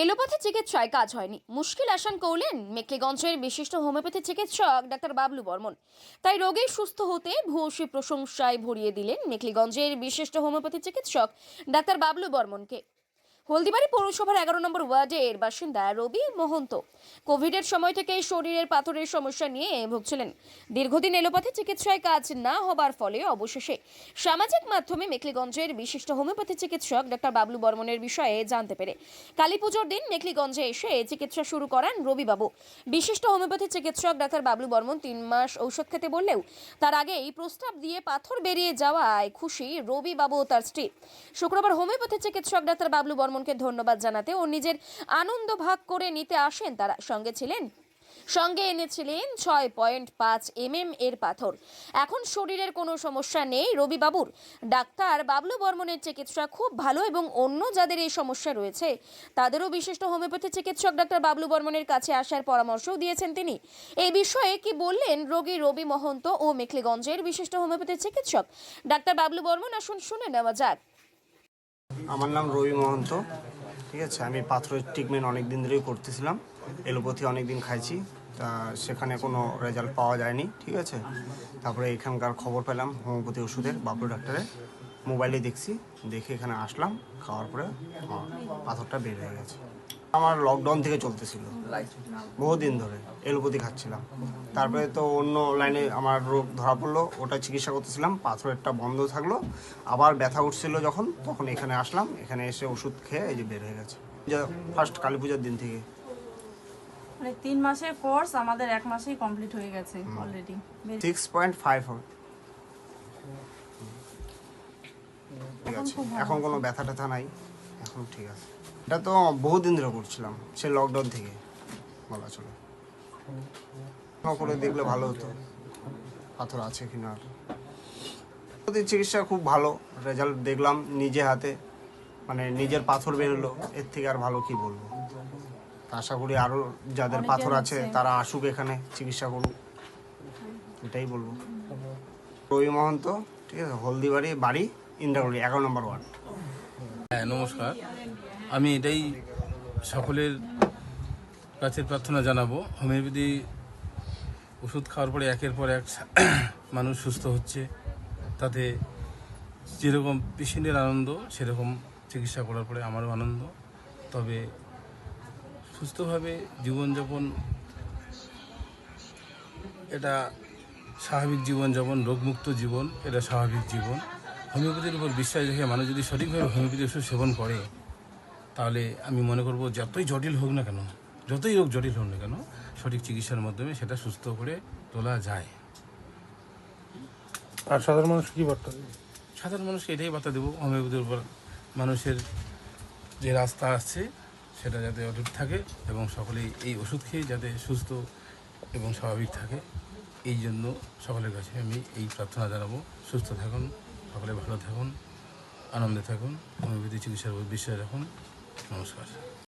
Allopathy চিকিৎসায় কাজ হয়নি, মুশকিল আসান করলেন মেখলিগঞ্জের বিশিষ্ট হোমিওপ্যাথি চিকিৎসক ডাক্তার বাবলু বর্মন। তাই রোগী সুস্থ হতে ভূয়সী প্রশংসায় ভরিয়ে দিলেন মেখলিগঞ্জের বিশিষ্ট হোমিওপ্যাথি চিকিৎসক ডাক্তার বাবলু বর্মনকে। হলদিবাড়ি পৌরসভার 11 নম্বর ওয়ার্ডের বাসিন্দা রবি মহন্ত কোভিডের সময় থেকে শরীরের পাথরের সমস্যা নিয়ে ভুগছিলেন। দীর্ঘদিন এলোপ্যাথি চিকিৎসায় কাজ না হবার ফলে অবশেষে সামাজিক মাধ্যমে মেখলিগঞ্জের বিশিষ্ট হোমিওপ্যাথি চিকিৎসক ডাক্তার বাবলু বর্মনের বিষয়ে জানতে পেরে কালীপুজোর দিন মেখলিগঞ্জে এসে চিকিৎসা শুরু করেন রবিবাবু। বিশিষ্ট হোমিওপ্যাথি চিকিৎসক ডাক্তার বাবলু বর্মন 3 মাস ঔষধ খেতে বললেও তার আগেই প্রস্তাব দিয়ে পাথর বেরিয়ে যাওয়ায় খুশি রবিবাবু ও তার স্ত্রী। শুক্রবার হোমিওপ্যাথি চিকিৎসক ডাক্তার বাবলু বর্মনকে ধন্যবাদ জানাতে ও নিজের আনন্দ ভাগ করে নিতে আসেন তারা। সঙ্গে এনেছিলেন 6.5 mm এর পাথর। এখন শরীরের কোনো সমস্যা নেই রবিবাবুর। ডাক্তার বাবলু বর্মনের চিকিৎসা খুব ভালো এবং অন্য যাদের এই সমস্যা রয়েছে তাদেরও বিশিষ্ট হোমিওপ্যাথি চিকিৎসক ডাক্তার বাবলু বর্মনের কাছে আসার পরামর্শও দিয়েছেন তিনি। এই বিষয়ে কি বললেন রোগী রবি মহন্ত ও মেখলিগঞ্জের বিশিষ্ট হোমিওপ্যাথি চিকিৎসক ডাক্তার বাবলু বর্মন, আসুন শুনে নেওয়া যাক। আমার নাম রবি মহন্ত, ঠিক আছে। আমি পাথরের ট্রিটমেন্ট অনেক দিন ধরেই করতেছিলাম, এলোপ্যাথি অনেক দিন খাইছি, তা সেখানে কোনো রেজাল্ট পাওয়া যায়নি, ঠিক আছে। তারপরে এখানকার খবর পেলাম হোমিওপ্যাথি ওষুধের বাবলু ডাক্তারের, মোবাইলে দেখছি, দেখে এখানে আসলাম, খাওয়ার পরে পাথরটা বের হয়ে গেছে। আমার লকডাউন থেকে চলতেছিল, বহুদিন ধরে এলোপ্যাথি খাচ্ছিলাম। তারপরে তো অন্য লাইনে আমার রোগ ধরা পড়লো, ওটা চিকিৎসা করতেছিলাম, পাথরেরটা বন্ধ থাকলো, আবার ব্যথা উঠছিল যখন, তখন এখানে আসলাম, এখানে এসে ওষুধ খেয়ে এই যে বের হয়ে গেছে। ফার্স্ট কালী পূজার দিন থেকে। মানে 3 মাসের কোর্স আমাদের 1 মাসেই কমপ্লিট হয়ে গেছে অলরেডি। 6.5 ঠিক আছে, এখন কোনো ব্যথা ট্যাথা নাই, এখন ঠিক আছে। এটা তো বহুদিন ধরে করছিলাম, সে লকডাউন থেকে বলা চলে। করে দেখলে ভালো হতো পাথর আছে কিনা। চিকিৎসা খুব ভালো, রেজাল্ট দেখলাম নিজে হাতে, মানে নিজের পাথর বেরোলো, এর থেকে আর ভালো কি বলবো। আশা করি আরও যাদের পাথর আছে তারা আসুক এখানে চিকিৎসা করুক, এটাই বলবো। রবি মহন্ত, ঠিক আছে, হলদিবাড়ি বাড়ি, ইন্দ্রাগুড়ি, 11 নম্বর ওয়ার্ড। হ্যাঁ, নমস্কার। আমি এটাই সকলের কাছে প্রার্থনা জানাবো, হোমিওপ্যাথি ওষুধ খাওয়ার পরে একের পর এক মানুষ সুস্থ হচ্ছে, তাতে যেরকম পেশেন্টের আনন্দ সেরকম চিকিৎসা করার পরে আমারও আনন্দ। তবে সুস্থভাবে জীবনযাপন, এটা স্বাভাবিক জীবনযাপন, রোগমুক্ত জীবন, এটা স্বাভাবিক জীবন। হোমিওপ্যাথির উপর বিশ্বাস রেখে মানুষ যদি সঠিকভাবে হোমিওপ্যাথি ওষুধ সেবন করে, তাহলে আমি মনে করব যতই জটিল হোক না কেন, যতই রোগ জটিল হোক না কেন, সঠিক চিকিৎসার মাধ্যমে সেটা সুস্থ করে তোলা যায়। আর সাধারণ মানুষ কি বার্তা দেবে? সাধারণ মানুষকে এটাই বার্তা দেবো, হোমিওপ্যাথির উপর মানুষের যে রাস্তা আসছে সেটা যাতে অটুট থাকে এবং সকলেই এই ওষুধ খেয়ে যাতে সুস্থ এবং স্বাভাবিক থাকে, এই জন্য সকলের কাছে আমি এই প্রার্থনা জানাবো। সুস্থ থাকুন, সকলে ভালো থাকুন, আনন্দে থাকুন, হোমিওপ্যাথি চিকিৎসার উপর বিশ্বাস রাখুন। নমস্কার।